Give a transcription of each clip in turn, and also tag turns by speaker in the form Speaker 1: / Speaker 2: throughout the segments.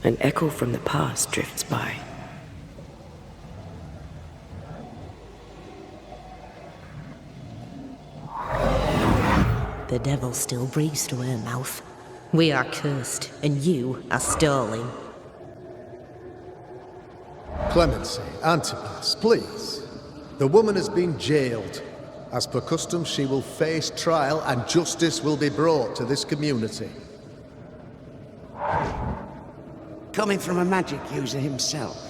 Speaker 1: An echo from the past drifts by.
Speaker 2: The devil still breathes through her mouth. We are cursed, and you are stalling.
Speaker 3: Clemency, Antipas, please. The woman has been jailed. As per custom, she will face trial and justice will be brought to this community.
Speaker 4: Coming from a magic user himself.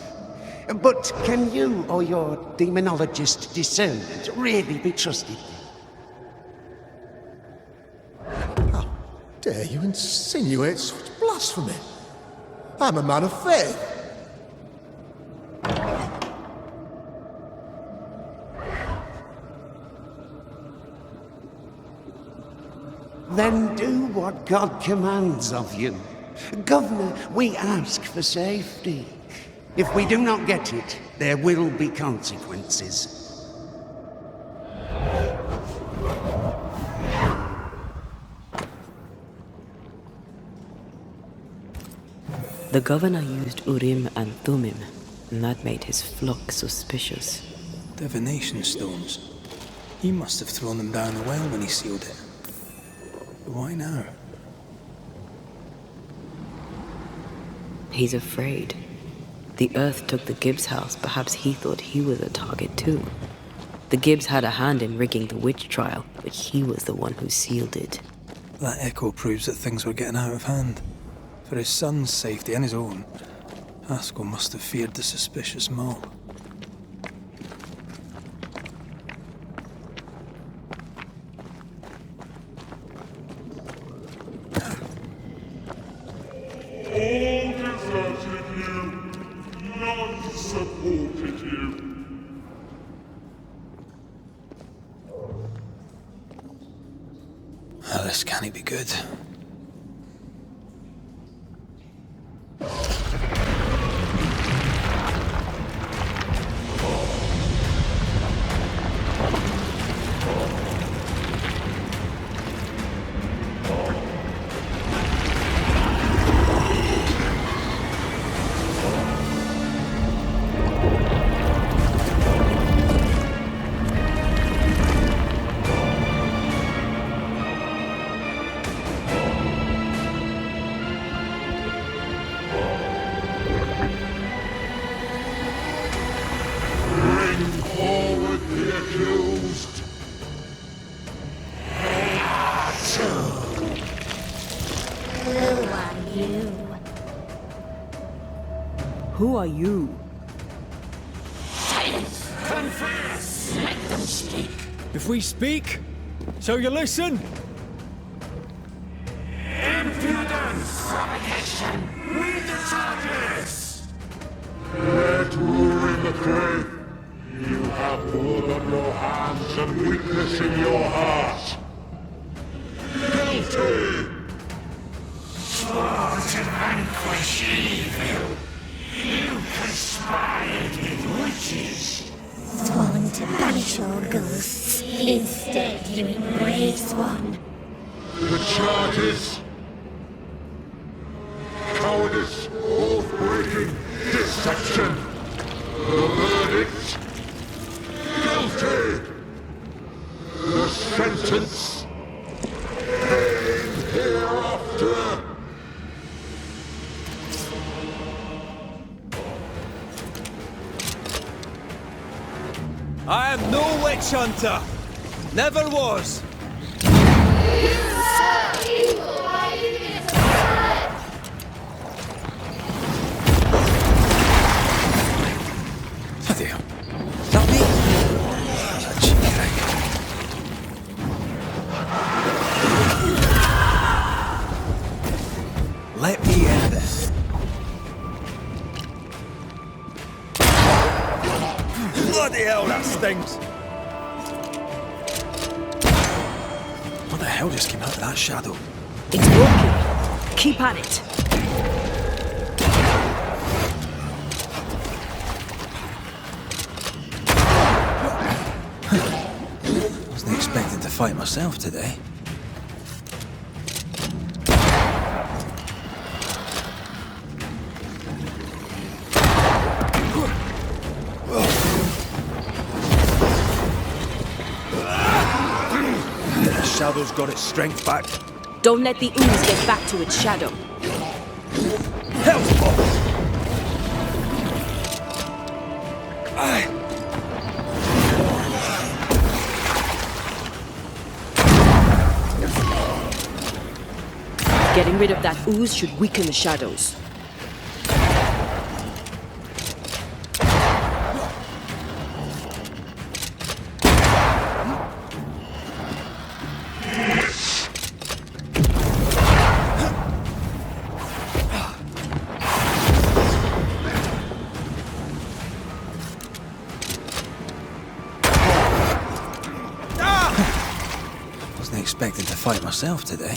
Speaker 4: But can you or your demonologist discernment really be trusted?
Speaker 3: How dare you insinuate such blasphemy? I'm a man of faith.
Speaker 4: Then do what God commands of you. Governor, we ask for safety. If we do not get it, there will be consequences.
Speaker 1: The governor used Urim and Thummim, and that made his flock suspicious.
Speaker 5: Divination stones. He must have thrown them down the well when he sealed it. But why now?
Speaker 1: He's afraid. The Earth took the Gibbs house. Perhaps he thought he was a target too. The Gibbs had a hand in rigging the witch trial, but he was the one who sealed it.
Speaker 5: That echo proves that things were getting out of hand. For his son's safety and his own, Haskell must have feared the suspicious mob.
Speaker 6: All deserted you, none supported you.
Speaker 5: This can't be good.
Speaker 1: Who are you?
Speaker 7: Silence! Confess! Let them speak!
Speaker 8: If we speak, so you listen?
Speaker 7: Impudence! Provocation! Read the charges!
Speaker 6: Let rule in the grave. You have blood on your hands and weakness in your heart. Guilty!
Speaker 7: Swore to vanquish evil. You conspired with witches.
Speaker 9: Sworn to banish all ghosts. Instead, you embrace one.
Speaker 6: The charges. Cowardice, oath-breaking, deception. The verdict. Guilty. The sentence. Pain hereafter.
Speaker 8: I am no witch hunter. Never was.
Speaker 5: Bloody hell. Not me. That's a cheeky thing. Let me end this.
Speaker 8: Bloody hell, that stings.
Speaker 5: What the hell just came out of that shadow?
Speaker 2: It's working. Keep at it.
Speaker 5: Wasn't expecting to fight myself today.
Speaker 8: shadow's got its strength back.
Speaker 1: Don't let the ooze get back to its shadow.
Speaker 8: Hellspawn! Aye.
Speaker 1: Getting rid of that ooze should weaken the shadows.
Speaker 5: Wasn't expecting to fight myself today.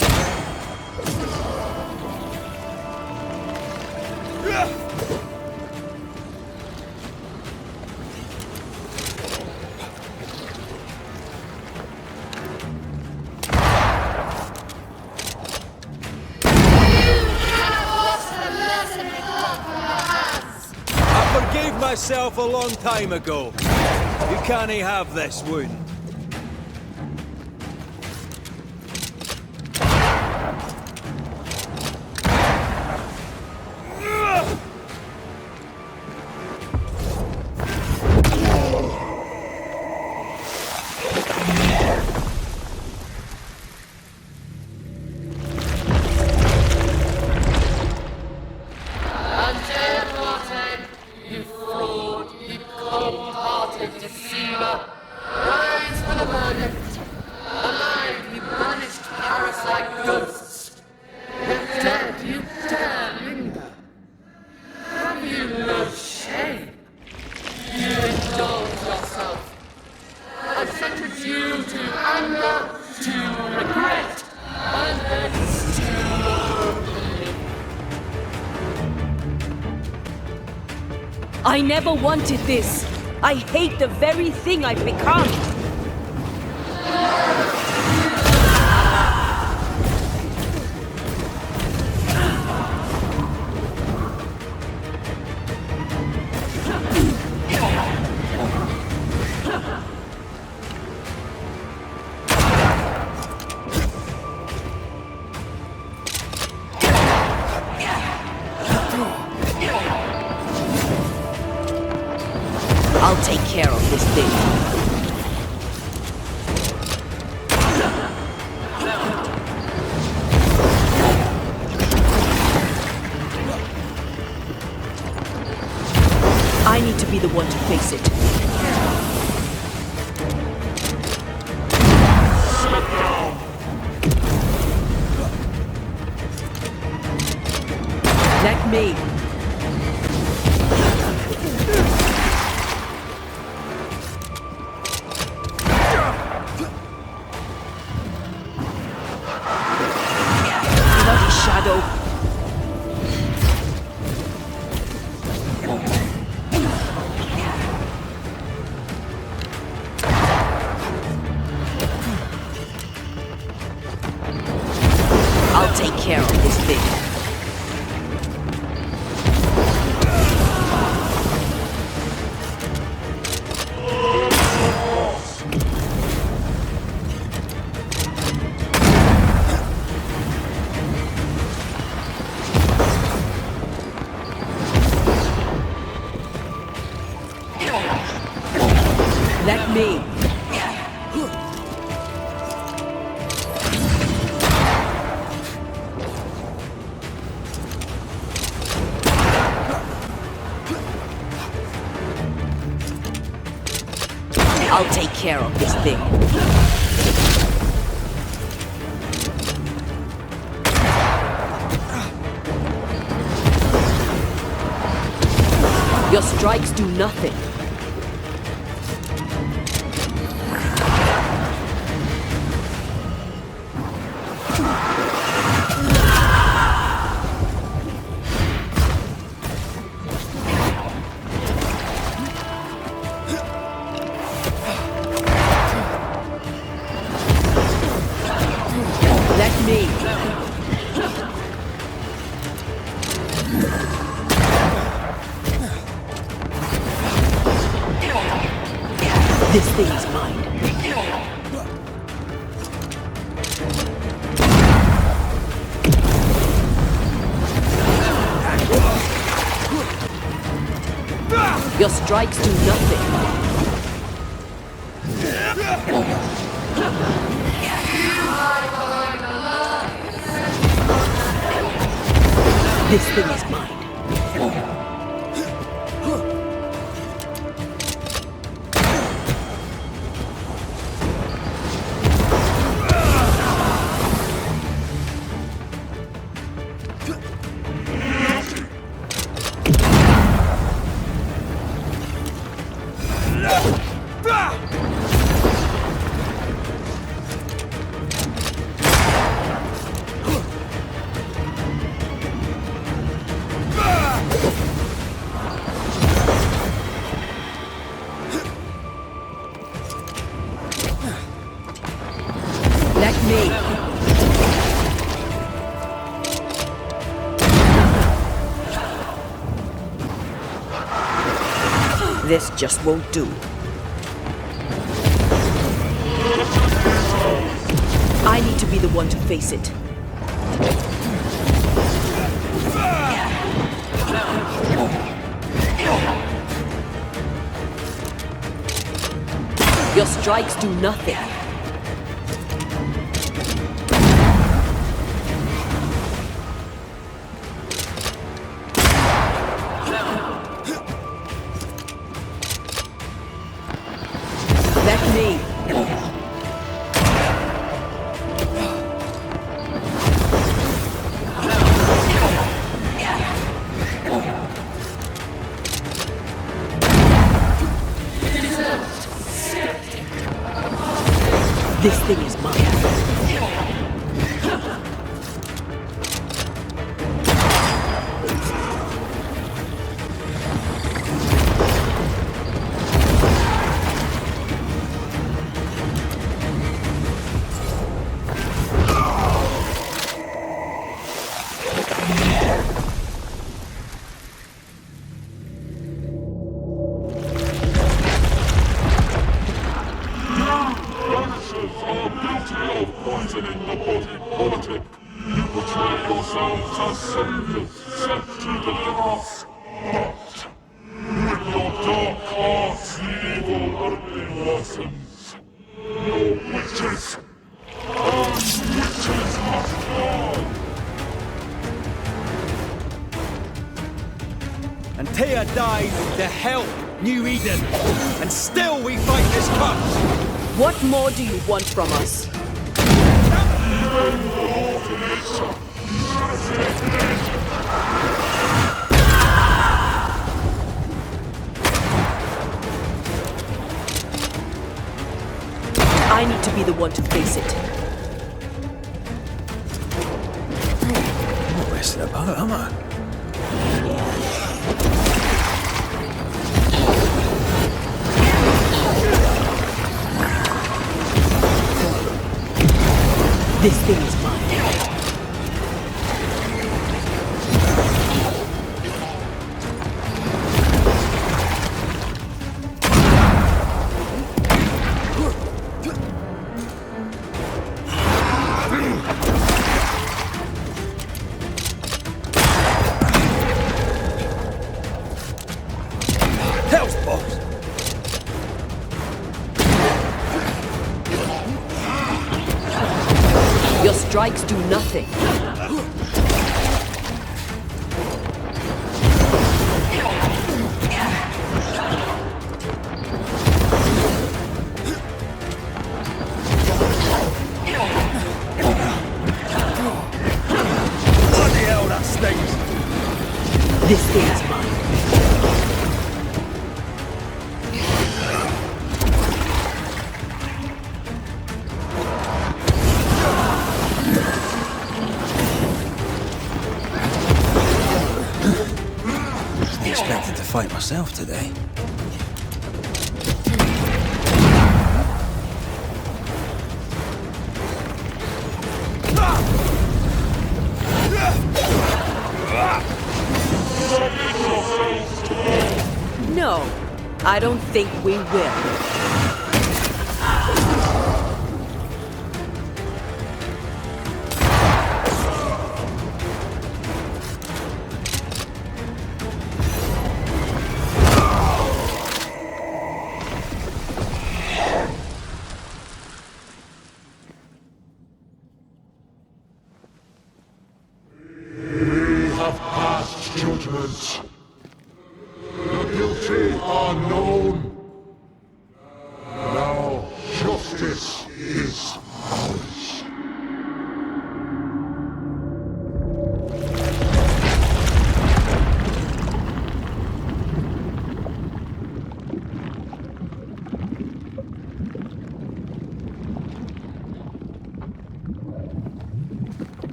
Speaker 8: I forgave myself a long time ago. You can't have this wound.
Speaker 1: I never wanted this. I hate the very thing I've become. I'll take care of this thing. I need to be the one to face it. Let me. Bloody shadow. I'll take care of this thing. Let me. I'll take care of this thing. Your strikes do nothing. Let me. This thing is mine. Your strikes do nothing. This thing is mine. This just won't do. I need to be the one to face it. Your strikes do nothing. This thing is mine.
Speaker 6: Poisoning the body politic. You portray yourselves as saviors sent to deliver us. But with your dark hearts, the evil only worsens. Your witches, those witches must die.
Speaker 8: Antea died to help New Eden, and still we fight this curse.
Speaker 1: What more do you want from us? I need to be the one to face it.
Speaker 5: I'm not messing about, am I?
Speaker 1: This thing is mine.
Speaker 8: Hell's balls!
Speaker 1: Your strikes do nothing.
Speaker 8: Bloody hell, that stings!
Speaker 1: This thing is mine.
Speaker 5: Expected to fight myself today.
Speaker 1: No, I don't think we will.
Speaker 6: guilty are known. Now justice is ours.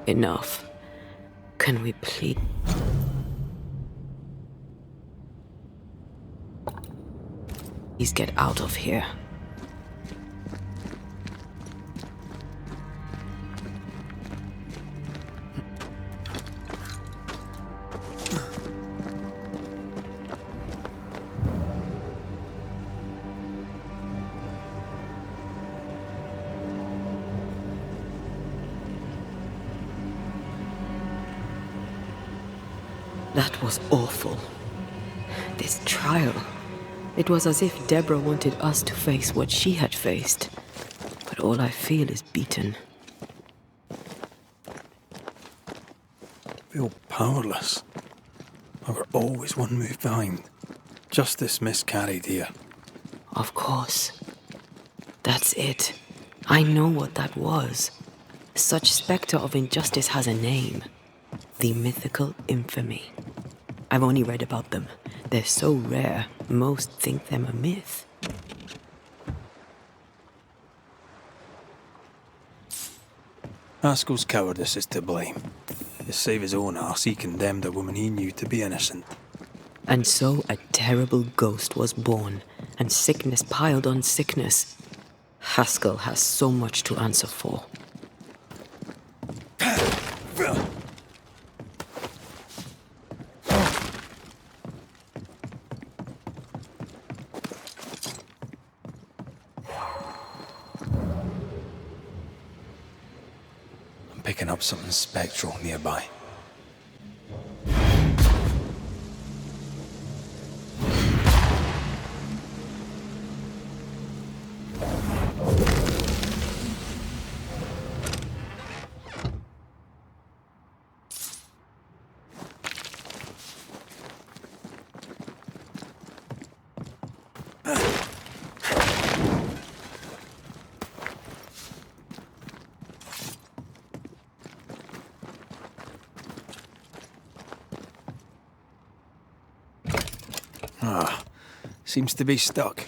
Speaker 1: Enough. Can we please? Please get out of here. That was awful. This trial. It was as if Deborah wanted us to face what she had faced. But all I feel is beaten.
Speaker 5: Feel powerless. I were always one move behind. Justice miscarried here.
Speaker 1: Of course. That's it. I know what that was. Such spectre of injustice has a name. The mythical infamy. I've only read about them. They're so rare, most think them a myth.
Speaker 5: Haskell's cowardice is to blame. To save his own arse, he condemned a woman he knew to be innocent.
Speaker 1: And so a terrible ghost was born, and sickness piled on sickness. Haskell has so much to answer for.
Speaker 5: Picking up something spectral nearby. Seems to be stuck.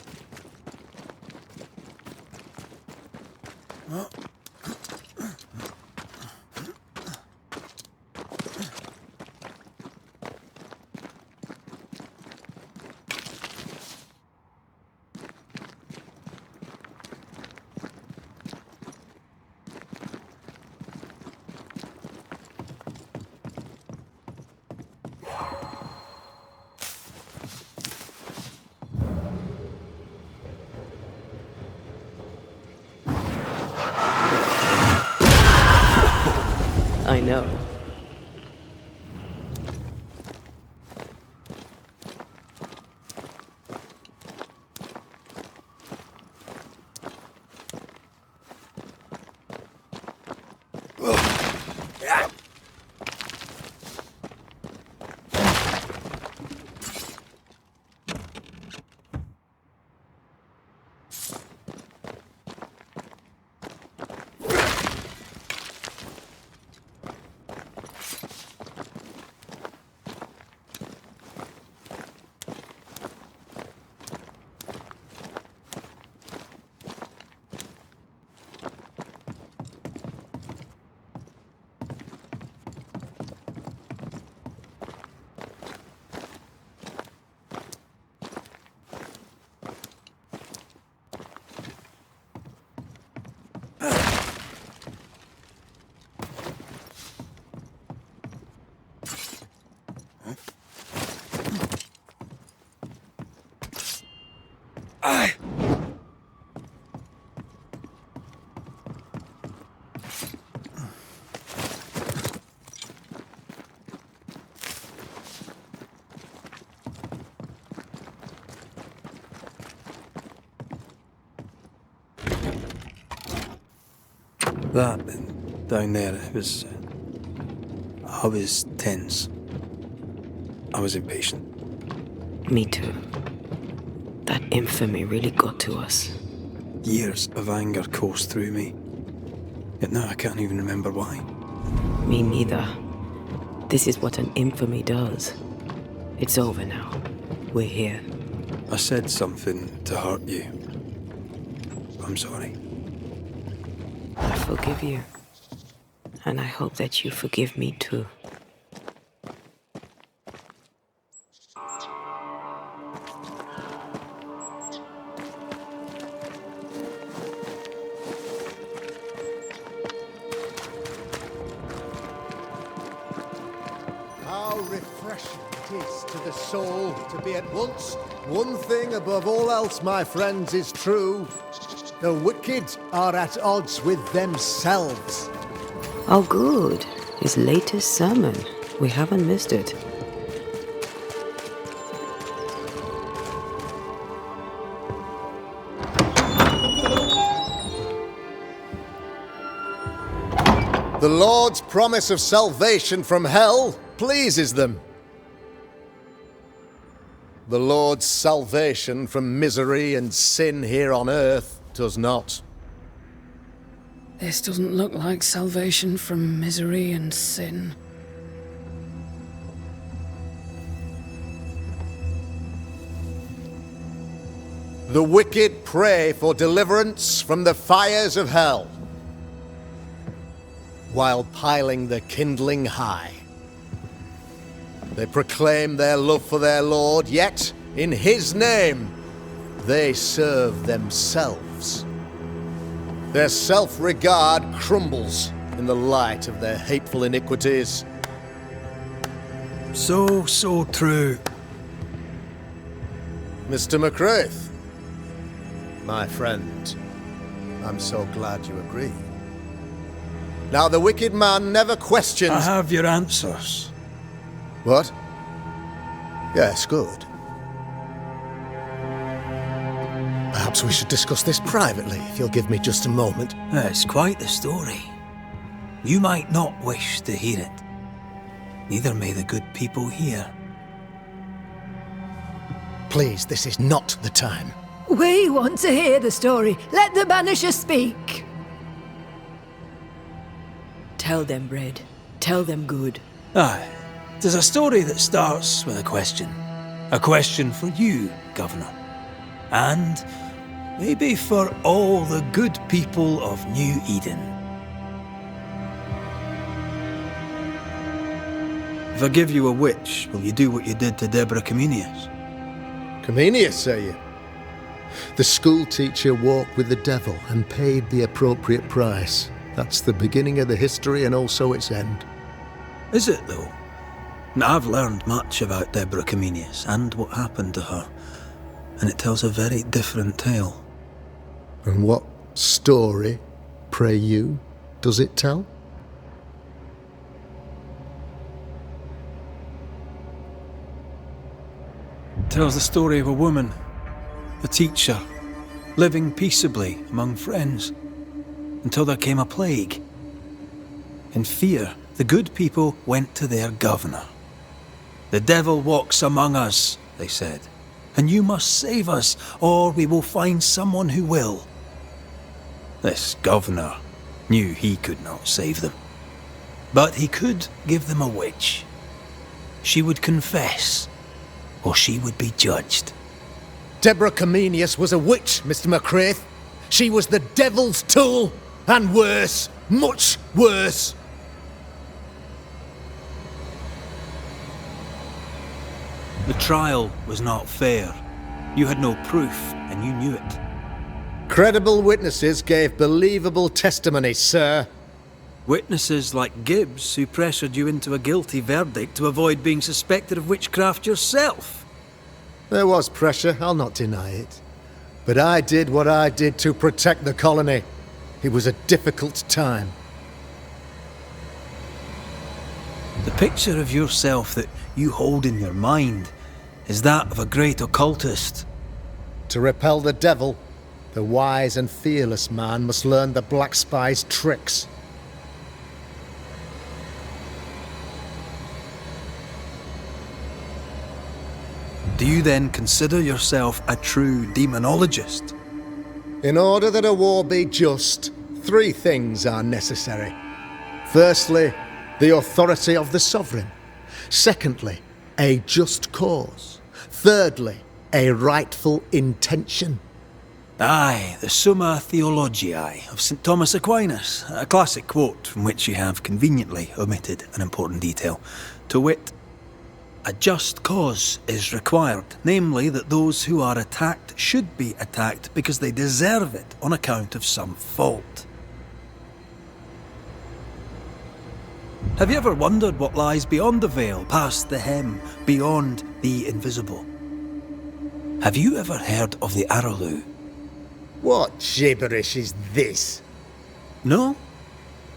Speaker 5: That down there, it was... I was tense. I was impatient.
Speaker 1: Me too. That infamy really got to us.
Speaker 5: Years of anger coursed through me. Yet now I can't even remember why.
Speaker 1: Me neither. This is what an infamy does. It's over now. We're here.
Speaker 5: I said something to hurt you. I'm sorry.
Speaker 1: I forgive you. And I hope that you forgive me too.
Speaker 3: How refreshing it is to the soul to be at once one thing above all else, my friends, is true. The wicked are at odds with themselves.
Speaker 1: Oh, good. His latest sermon. We haven't missed it.
Speaker 3: The Lord's promise of salvation from hell pleases them. The Lord's salvation from misery and sin here on earth does not.
Speaker 10: This doesn't look like salvation from misery and sin.
Speaker 3: The wicked pray for deliverance from the fires of hell, while piling the kindling high. They proclaim their love for their Lord, yet in His name they serve themselves. Their self-regard crumbles in the light of their hateful iniquities.
Speaker 5: So true.
Speaker 3: Mr. McCraith, my friend, I'm so glad you agree. Now, the wicked man never questions...
Speaker 5: I have your answers.
Speaker 3: What? Yes, good. Perhaps we should discuss this privately, if you'll give me just a moment.
Speaker 5: It's quite the story. You might not wish to hear it. Neither may the good people hear.
Speaker 3: Please, this is not the time.
Speaker 11: We want to hear the story. Let the Banishers speak.
Speaker 1: Tell them, Red. Tell them good.
Speaker 5: Aye. There's a story that starts with a question. A question for you, Governor. And maybe for all the good people of New Eden. If I give you a witch, will you do what you did to Deborah Comenius?
Speaker 3: Comenius, say you? The school teacher walked with the devil and paid the appropriate price. That's the beginning of the history and also its end.
Speaker 5: Is it, though? I've learned much about Deborah Comenius and what happened to her, and it tells a very different tale.
Speaker 3: And what story, pray you, does it tell?
Speaker 5: It tells the story of a woman, a teacher, living peaceably among friends, until there came a plague. In fear, the good people went to their governor. "The devil walks among us," they said, "and you must save us, or we will find someone who will." This governor knew he could not save them, but he could give them a witch. She would confess, or she would be judged.
Speaker 3: Deborah Comenius was a witch, Mr. McCraith. She was the devil's tool, and worse, much worse.
Speaker 5: The trial was not fair. You had no proof, and you knew it.
Speaker 3: Credible witnesses gave believable testimony, sir.
Speaker 5: Witnesses like Gibbs, who pressured you into a guilty verdict to avoid being suspected of witchcraft yourself.
Speaker 3: There was pressure, I'll not deny it. But I did what I did to protect the colony. It was a difficult time.
Speaker 5: The picture of yourself that you hold in your mind is that of a great occultist.
Speaker 3: To repel the devil, the wise and fearless man must learn the Black Spy's tricks.
Speaker 5: Do you then consider yourself a true demonologist?
Speaker 3: In order that a war be just, 3 things are necessary. Firstly, the authority of the sovereign. Secondly, a just cause. Thirdly, a rightful intention.
Speaker 5: Aye, the Summa Theologiae of St. Thomas Aquinas, a classic quote from which you have conveniently omitted an important detail, to wit, a just cause is required, namely that those who are attacked should be attacked because they deserve it on account of some fault. Have you ever wondered what lies beyond the veil, past the hem, beyond the invisible? Have you ever heard of the Araloo?
Speaker 3: What gibberish is this?
Speaker 5: No?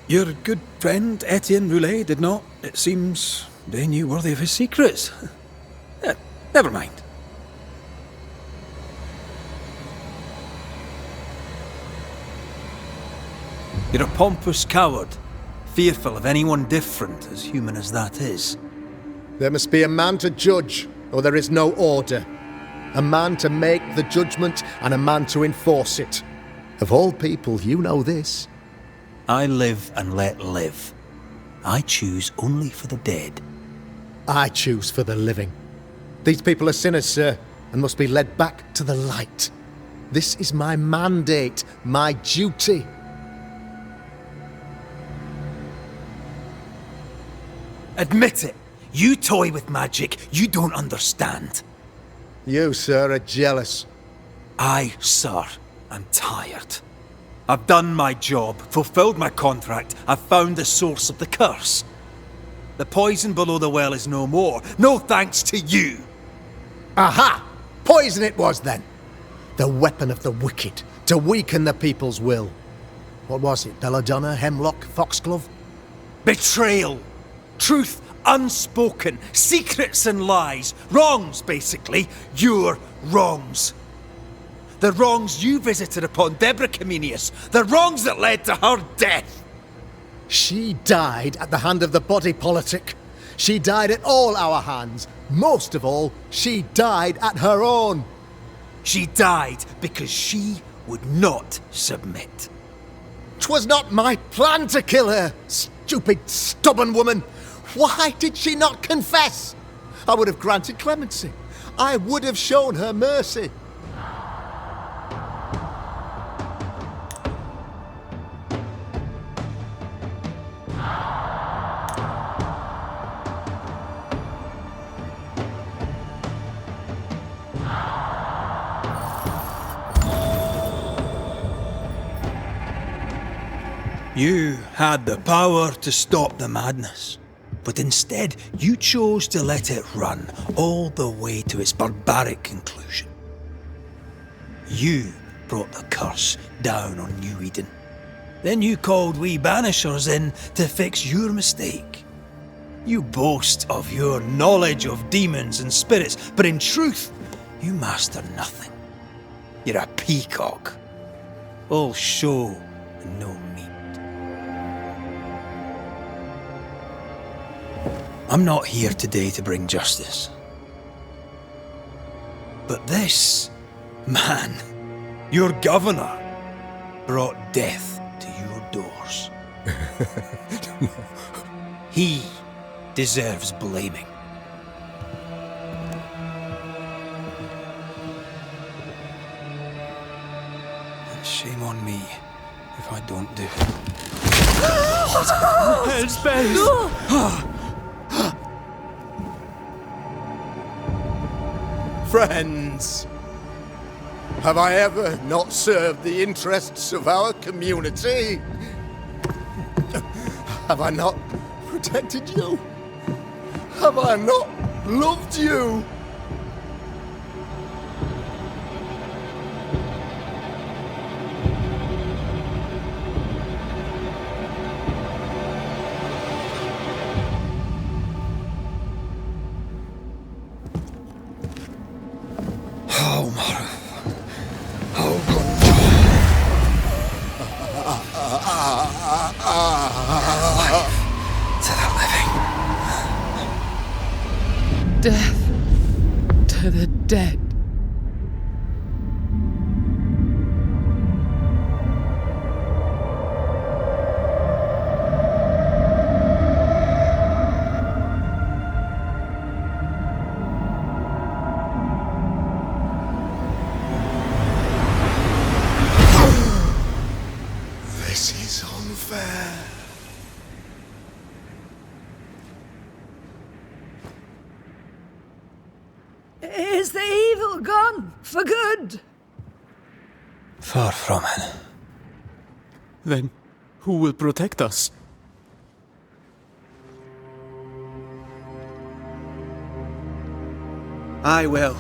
Speaker 5: Your good friend Etienne Roulet did not, it seems, deign you worthy of his secrets. Never mind. You're a pompous coward, fearful of anyone different, as human as that is.
Speaker 3: There must be a man to judge, or there is no order. A man to make the judgment, and a man to enforce it. Of all people, you know this.
Speaker 5: I live and let live. I choose only for the dead.
Speaker 3: I choose for the living. These people are sinners, sir, and must be led back to the light. This is my mandate, my duty.
Speaker 5: Admit it. You toy with magic you don't understand.
Speaker 3: You, sir, are jealous.
Speaker 5: I, sir, am tired. I've done my job, fulfilled my contract, I've found the source of the curse. The poison below the well is no more, no thanks to you.
Speaker 3: Aha! Poison it was then. The weapon of the wicked, to weaken the people's will. What was it, belladonna, hemlock, foxglove?
Speaker 5: Betrayal. Truth unspoken, secrets and lies, wrongs basically, your wrongs. The wrongs you visited upon Deborah Comenius, the wrongs that led to her death.
Speaker 3: She died at the hand of the body politic. She died at all our hands. Most of all, she died at her own.
Speaker 5: She died because she would not submit.
Speaker 3: 'Twas not my plan to kill her, stupid, stubborn woman. Why did she not confess? I would have granted clemency. I would have shown her mercy.
Speaker 5: You had the power to stop the madness. But instead, you chose to let it run all the way to its barbaric conclusion. You brought the curse down on New Eden. Then you called we Banishers in to fix your mistake. You boast of your knowledge of demons and spirits, but in truth, you master nothing. You're a peacock. All show and no meat. I'm not here today to bring justice. But this man, your governor, brought death to your doors. He deserves blaming. And shame on me if I don't do it. Elspeth!
Speaker 3: Friends, have I ever not served the interests of our community? Have I not protected you? Have I not loved you?
Speaker 10: Death to the dead.
Speaker 3: This is unfair.
Speaker 11: Is the evil gone for good?
Speaker 5: Far from it.
Speaker 12: Then who will protect us?
Speaker 13: I will.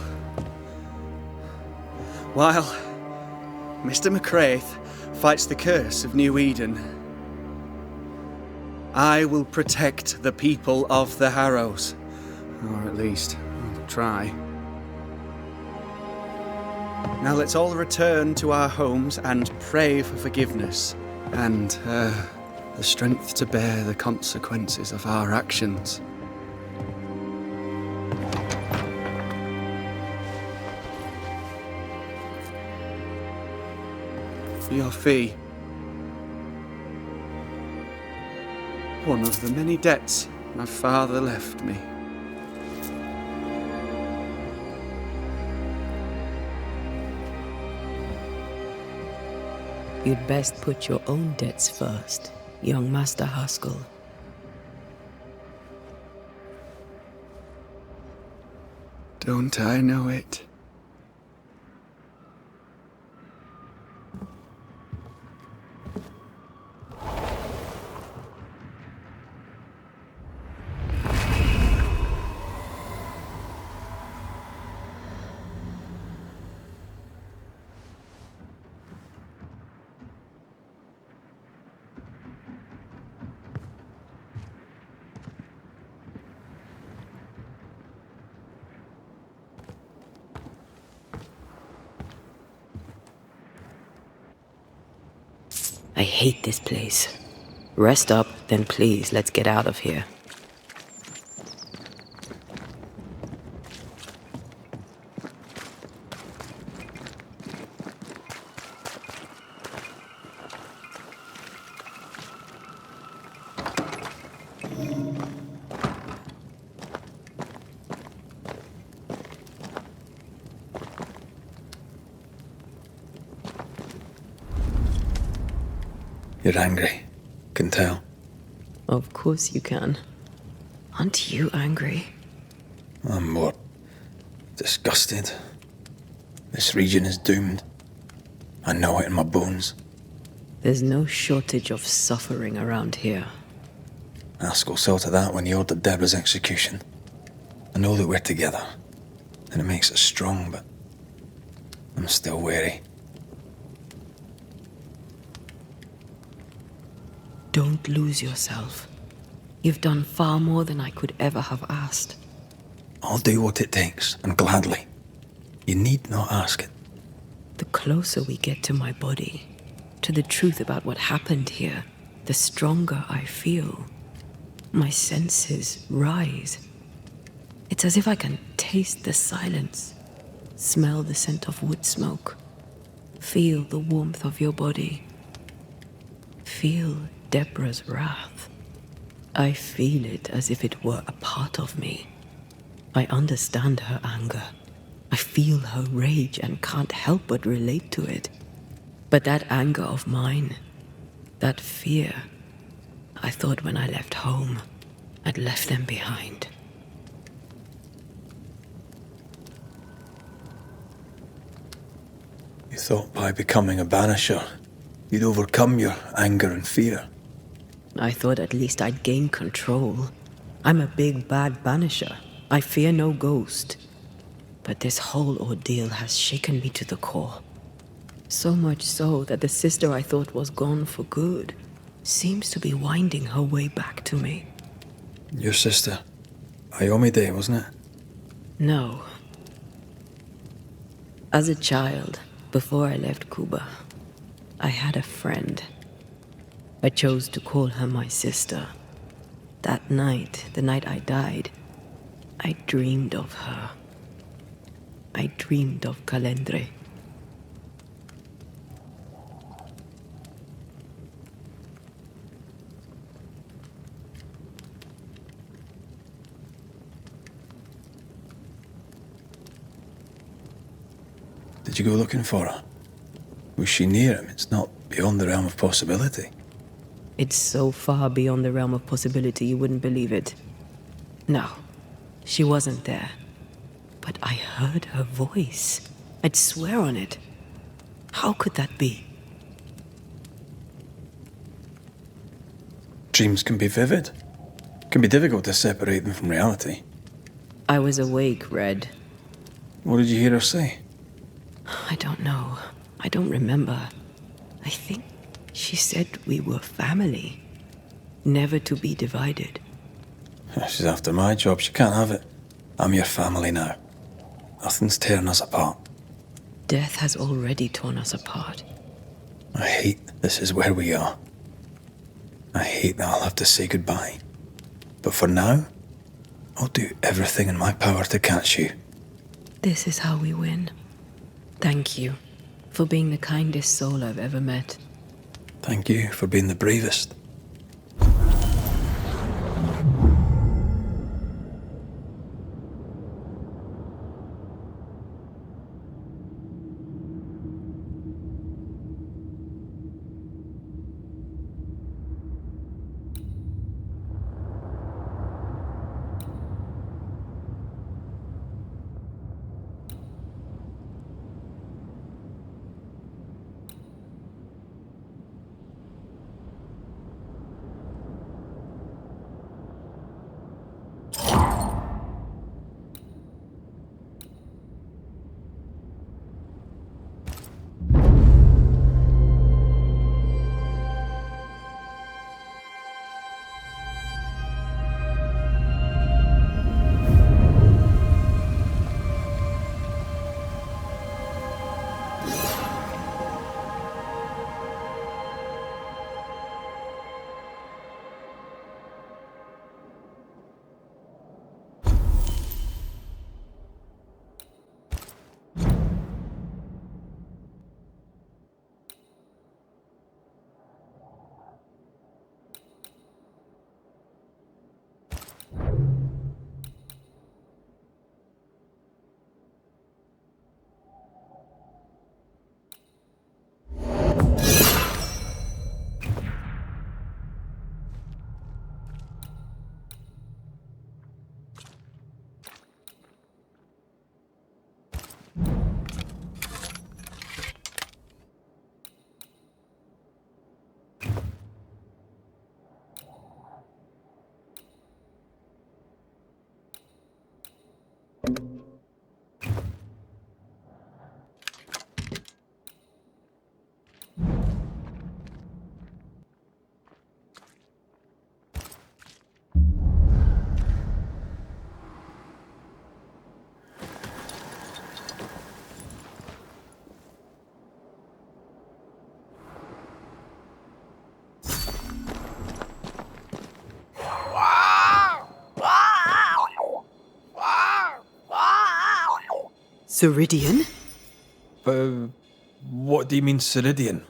Speaker 13: While Mr. McCraith fights the curse of New Eden, I will protect the people of the Harrows. Or at least, I'll try. Now let's all return to our homes and pray for forgiveness and the strength to bear the consequences of our actions. For your fee, one of the many debts my father left me.
Speaker 1: You'd best put your own debts first, young Master Haskell.
Speaker 13: Don't I know it?
Speaker 1: I hate this place. Rest up, then please, let's get out of here.
Speaker 5: You're angry. Can tell.
Speaker 1: Of course you can. Aren't you angry?
Speaker 5: I'm more disgusted. This region is doomed. I know it in my bones.
Speaker 1: There's no shortage of suffering around here.
Speaker 5: Haskell saw to that when he ordered Deborah's execution. I know that we're together, and it makes us strong, but I'm still wary.
Speaker 1: Don't lose yourself. You've done far more than I could ever have asked.
Speaker 5: I'll do what it takes, and gladly. You need not ask it.
Speaker 1: The closer we get to my body, to the truth about what happened here, the stronger I feel. My senses rise. It's as if I can taste the silence, smell the scent of wood smoke, feel the warmth of your body, feel Deborah's wrath. I feel it as if it were a part of me. I understand her anger. I feel her rage and can't help but relate to it. But that anger of mine, that fear, I thought when I left home, I'd left them behind.
Speaker 5: You thought by becoming a banisher, you'd overcome your anger and fear.
Speaker 1: I thought at least I'd gain control. I'm a big bad banisher. I fear no ghost. But this whole ordeal has shaken me to the core. So much so that the sister I thought was gone for good seems to be winding her way back to me.
Speaker 5: Your sister, Iomide, wasn't it?
Speaker 1: No. As a child, before I left Cuba, I had a friend. I chose to call her my sister. That night, the night I died, I dreamed of her. I dreamed of Calendre.
Speaker 5: Did you go looking for her? Was she near him? It's not beyond the realm of possibility.
Speaker 1: It's so far beyond the realm of possibility you wouldn't believe it. No, she wasn't there. But I heard her voice. I'd swear on it. How could that be?
Speaker 5: Dreams can be vivid. It can be difficult to separate them from reality.
Speaker 1: I was awake, Red.
Speaker 5: What did you hear her say?
Speaker 1: I don't know. I don't remember. I think she said we were family. Never to be divided.
Speaker 5: She's after my job. She can't have it. I'm your family now. Nothing's tearing us apart.
Speaker 1: Death has already torn us apart.
Speaker 5: I hate this is where we are. I hate that I'll have to say goodbye. But for now, I'll do everything in my power to catch you.
Speaker 1: This is how we win. Thank you for being the kindest soul I've ever met.
Speaker 5: Thank you for being the bravest.
Speaker 1: Ceridian?
Speaker 5: What do you mean, Ceridian?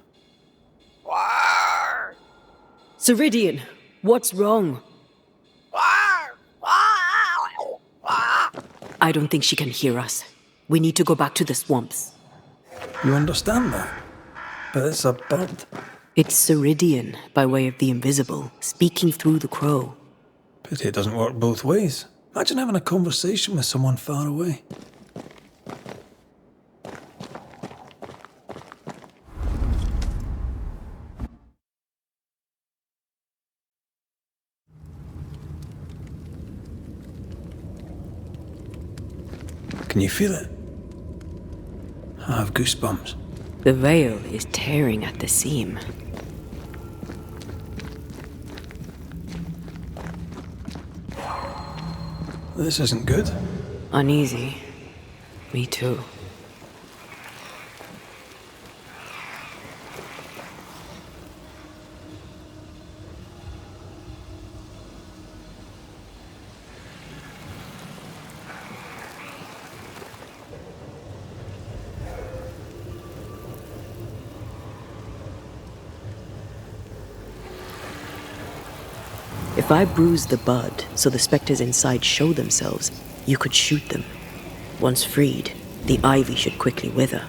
Speaker 1: Ceridian, what's wrong? I don't think she can hear us. We need to go back to the swamps.
Speaker 5: You understand that? But it's a bird.
Speaker 1: It's Ceridian, by way of the invisible, speaking through the crow.
Speaker 5: Pity it doesn't work both ways. Imagine having a conversation with someone far away. Can you feel it? I have goosebumps.
Speaker 1: The veil is tearing at the seam.
Speaker 5: This isn't good.
Speaker 1: Uneasy. Me too. If I bruise the bud so the spectres inside show themselves, you could shoot them. Once freed, the ivy should quickly wither.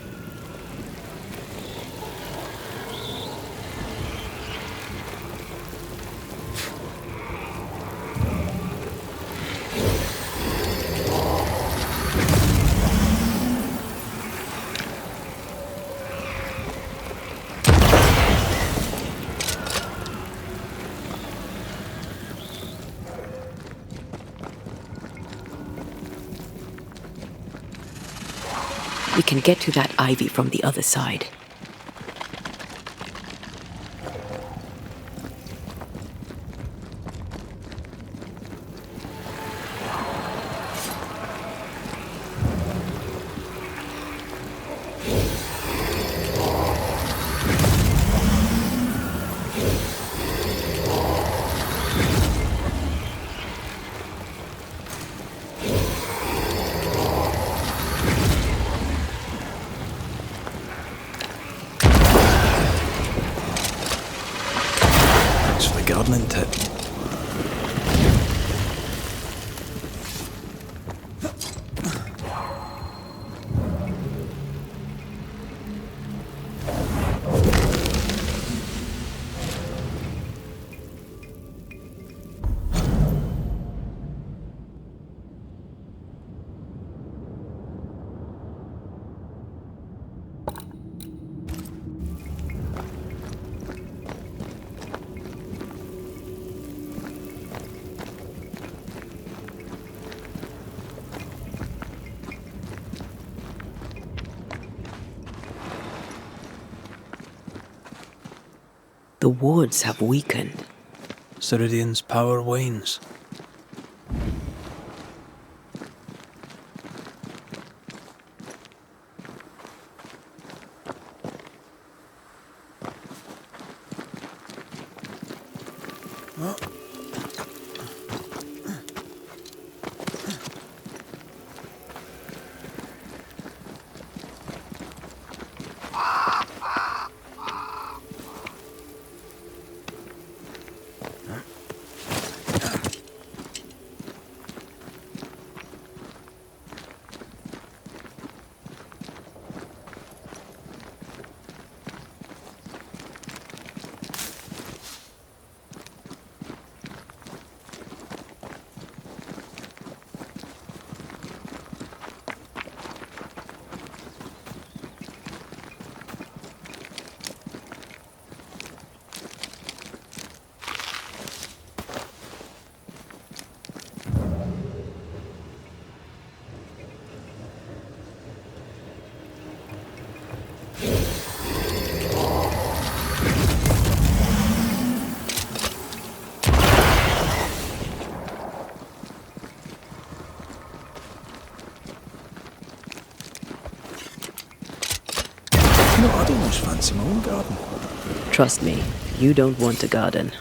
Speaker 1: We can get to that ivy from the other side.
Speaker 5: Gardening tip.
Speaker 1: The wards have weakened.
Speaker 5: Ceridian's power wanes. No, I don't much fancy my own garden.
Speaker 1: Trust me, you don't want a garden.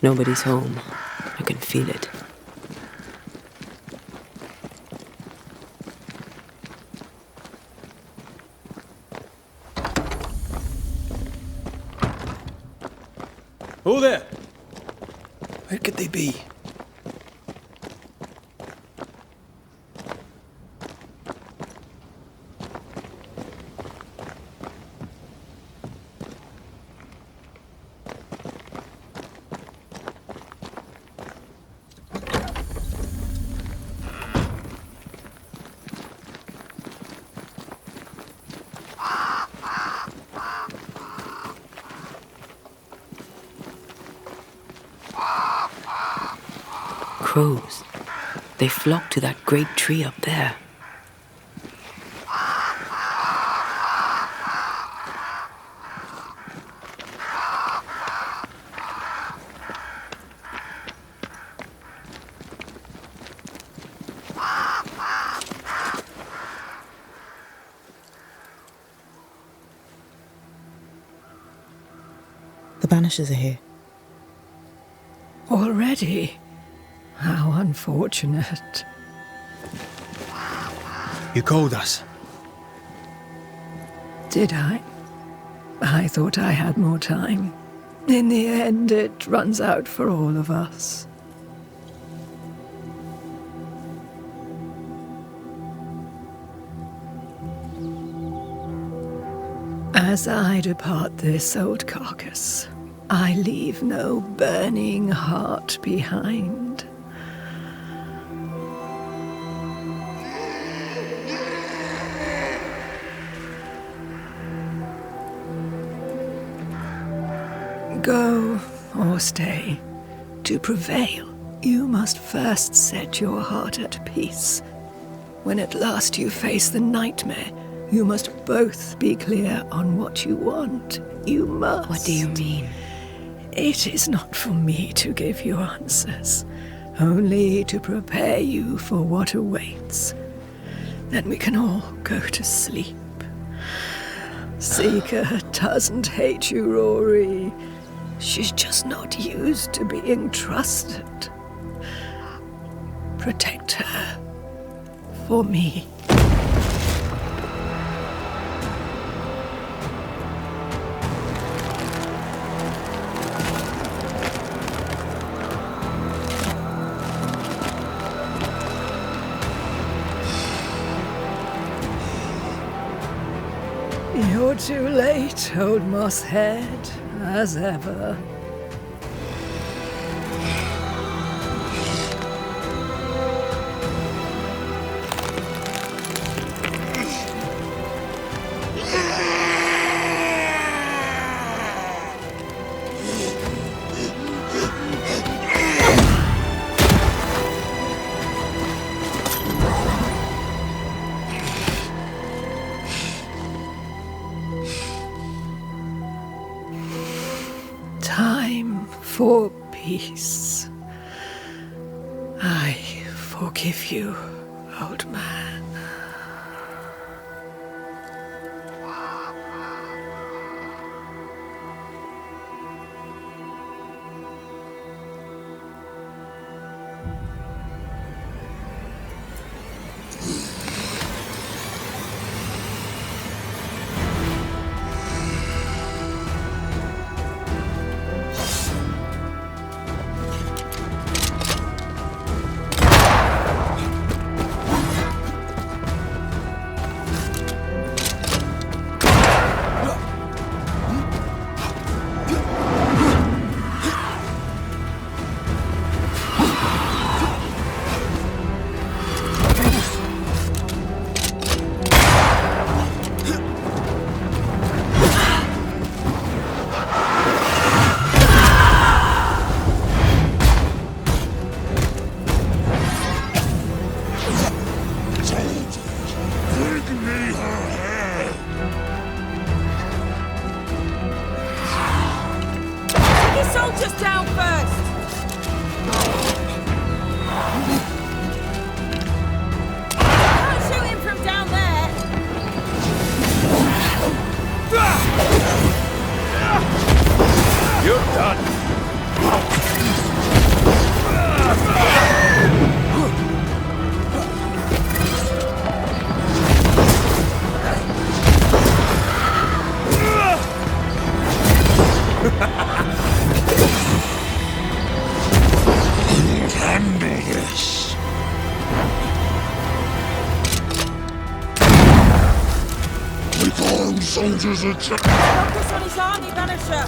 Speaker 1: Nobody's home. I can feel it.
Speaker 5: Who there? Where could they be?
Speaker 1: Crows. They flock to that great tree up there.
Speaker 2: The Banishers are here.
Speaker 11: Already? Already? How unfortunate.
Speaker 5: You called us.
Speaker 11: Did I? I thought I had more time. In the end, it runs out for all of us. As I depart this old carcass, I leave no burning heart behind. Go or stay. To prevail, you must first set your heart at peace. When at last you face the nightmare, you must both be clear on what you want. You must.
Speaker 1: What do you mean?
Speaker 11: It is not for me to give you answers, only to prepare you for what awaits. Then we can all go to sleep. Seeker doesn't hate you, Rory. She's just not used to being trusted. Protect her. For me. You're too late, old mosshead, as ever. Time for peace. I forgive you, old man.
Speaker 6: Soldiers attack!
Speaker 14: Focus on his army, Banisher!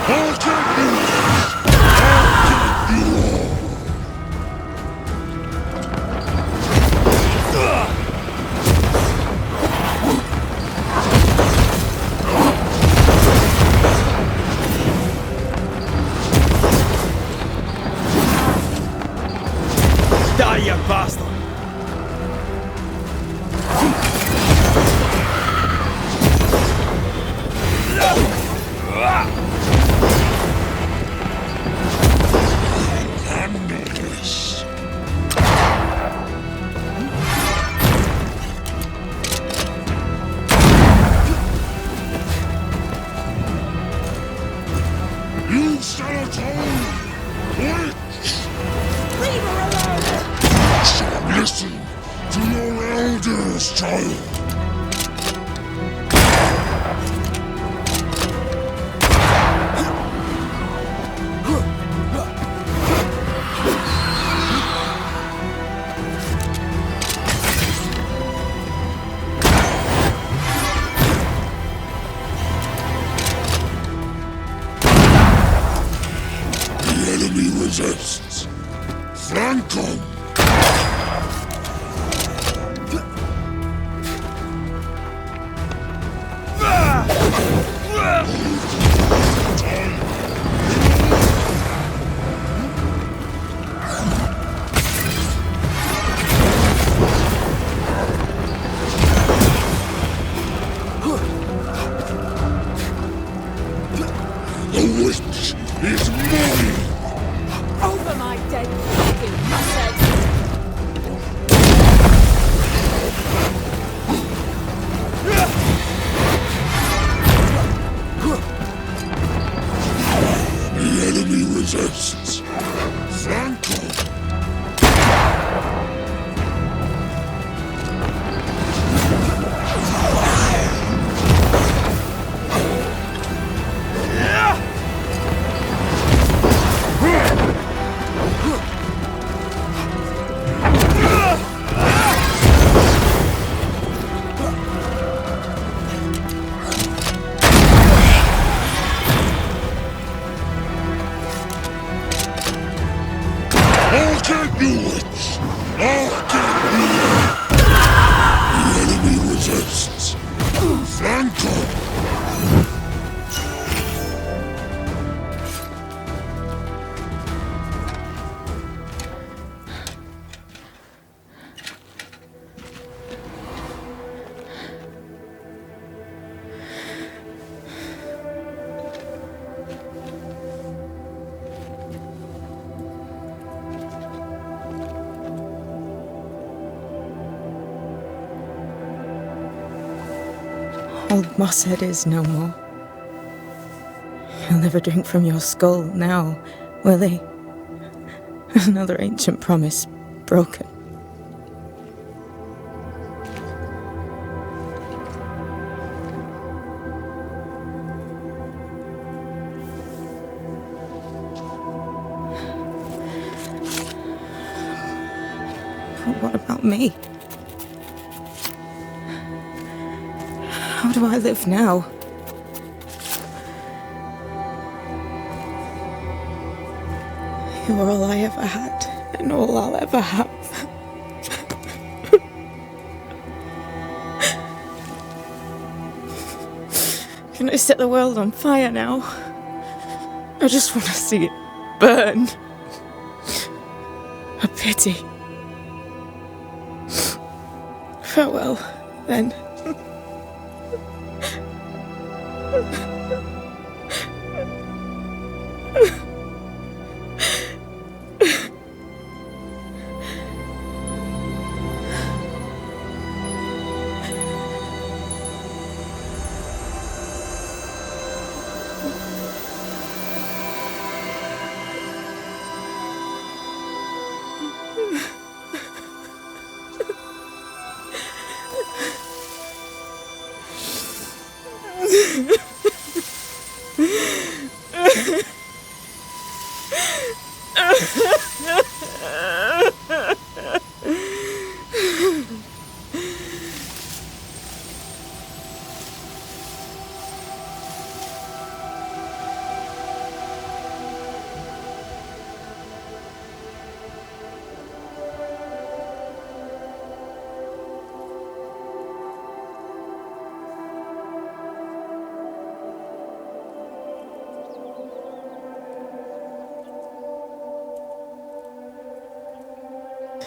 Speaker 6: I'll take you! I'll take you all!
Speaker 8: Die, you bastard!
Speaker 14: Leave her alone!
Speaker 6: You shall listen to your elders, child. Resists. Flank them! The witch is mine!
Speaker 14: Over my dead fucking musset!
Speaker 6: The enemy resists. Flank them! I'll get you, witch! I'll get you! The enemy resists. Flank them!
Speaker 1: Old Mosshead is no more. He'll never drink from your skull now, will he? Another ancient promise broken. But what about me? How do I live now? You are all I ever had, and all I'll ever have. Can I set the world on fire now? I just want to see it burn. A pity. Farewell, then.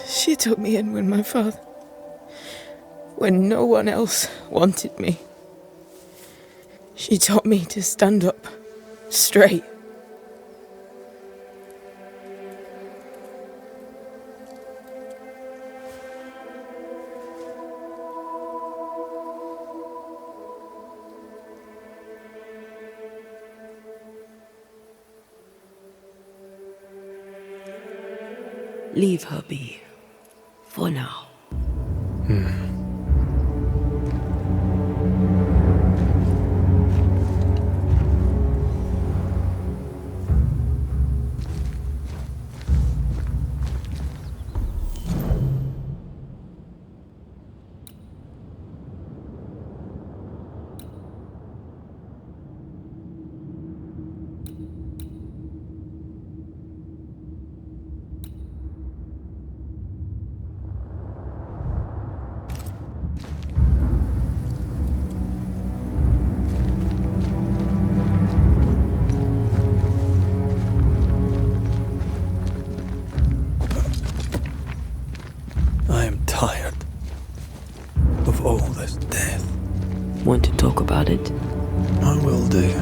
Speaker 1: She took me in when no one else wanted me. She taught me to stand up straight. Leave her be. For now.
Speaker 5: Tired of all this death.
Speaker 1: Want to talk about it?
Speaker 5: I will do.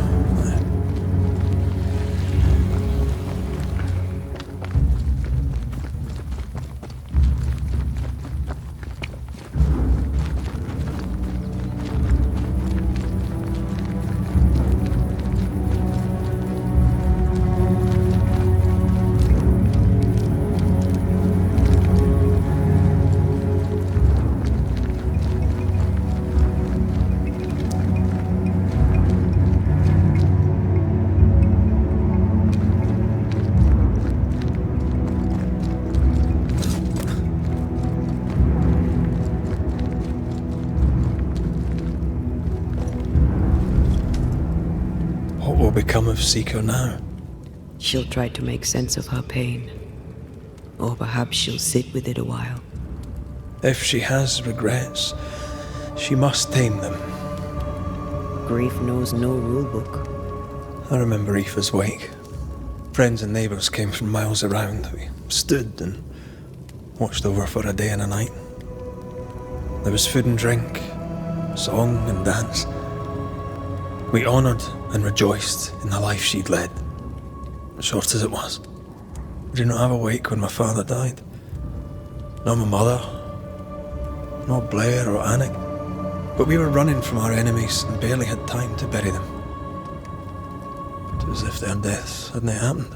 Speaker 5: What will become of Seeker now?
Speaker 1: She'll try to make sense of her pain. Or perhaps she'll sit with it a while.
Speaker 5: If she has regrets, she must tame them.
Speaker 1: Grief knows no rulebook.
Speaker 5: I remember Aoife's wake. Friends and neighbours came from miles around. We stood and watched over for a day and a night. There was food and drink, song and dance. We honoured and rejoiced in the life she'd led, short as it was. I did not have a wake when my father died. Not my mother, not Blair or Anik. But we were running from our enemies and barely had time to bury them. It was as if their deaths hadn't happened.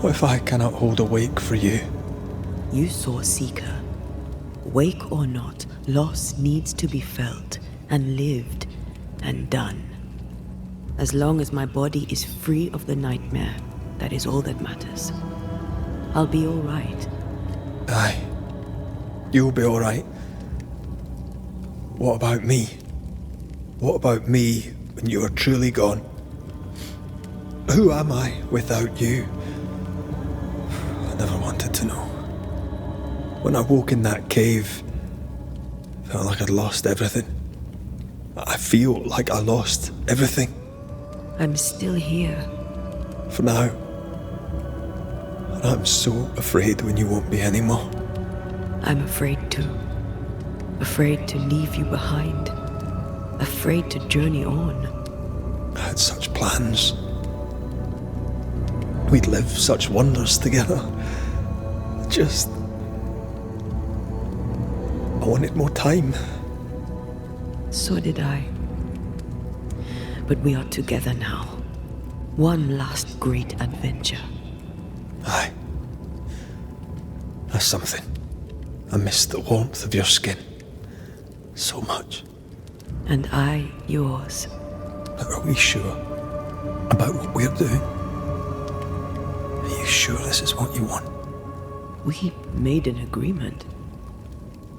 Speaker 5: What if I cannot hold a wake for you?
Speaker 1: You saw Seeker. Wake or not, loss needs to be felt and lived and done. As long as my body is free of the nightmare, that is all that matters. I'll be all right.
Speaker 5: Aye, you'll be all right. What about me? What about me when you are truly gone? Who am I without you? I never wanted to know. When I woke in that cave, I felt like I'd lost everything. I feel like I lost everything.
Speaker 1: I'm still here.
Speaker 5: For now. And I'm so afraid when you won't be anymore.
Speaker 1: I'm afraid too. Afraid to leave you behind. Afraid to journey on.
Speaker 5: I had such plans. We'd live such wonders together. I wanted more time.
Speaker 1: So did I. But we are together now. One last great adventure.
Speaker 5: Aye. That's something. I miss the warmth of your skin. So much.
Speaker 1: And I yours.
Speaker 5: But are we sure about what we're doing? Are you sure this is what you want?
Speaker 1: We made an agreement.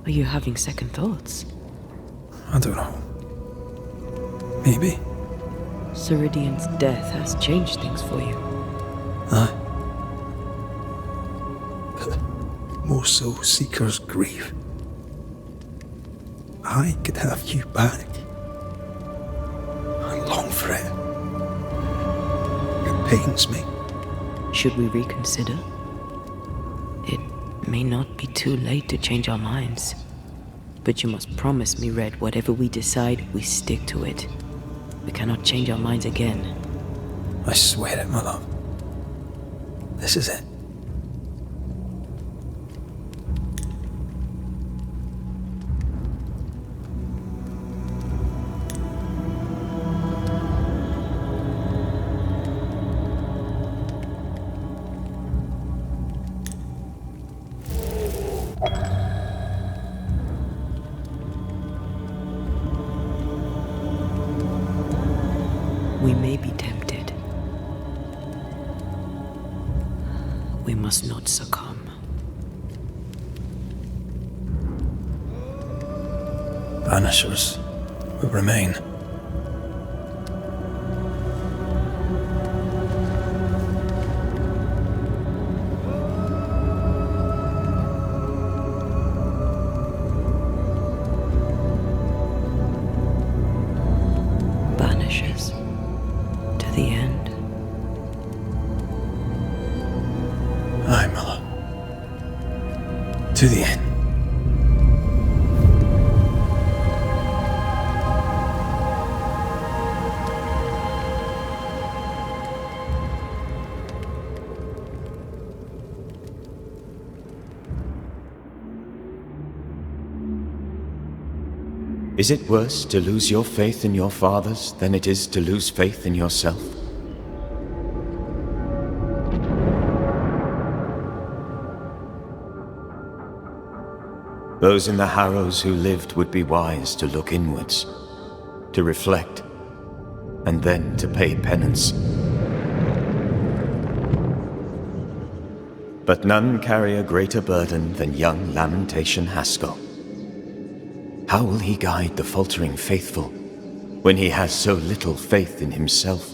Speaker 1: Are you having second thoughts?
Speaker 5: I don't know. Maybe.
Speaker 1: Ceridian's death has changed things for you.
Speaker 5: Aye. But more so Seeker's grief. I could have you back. I long for it. It pains me.
Speaker 1: Should we reconsider? It may not be too late to change our minds. But you must promise me, Red, whatever we decide, we stick to it. We cannot change our minds again.
Speaker 5: I swear it, my love. This is it.
Speaker 1: We may be tempted. We must not succumb.
Speaker 5: Banishers will remain.
Speaker 1: Banishers to the end.
Speaker 5: Aye, Mother. To the end.
Speaker 15: Is it worse to lose your faith in your fathers than it is to lose faith in yourself? Those in the harrows who lived would be wise to look inwards, to reflect, and then to pay penance. But none carry a greater burden than young Lamentation Haskell. How will he guide the faltering faithful when he has so little faith in himself?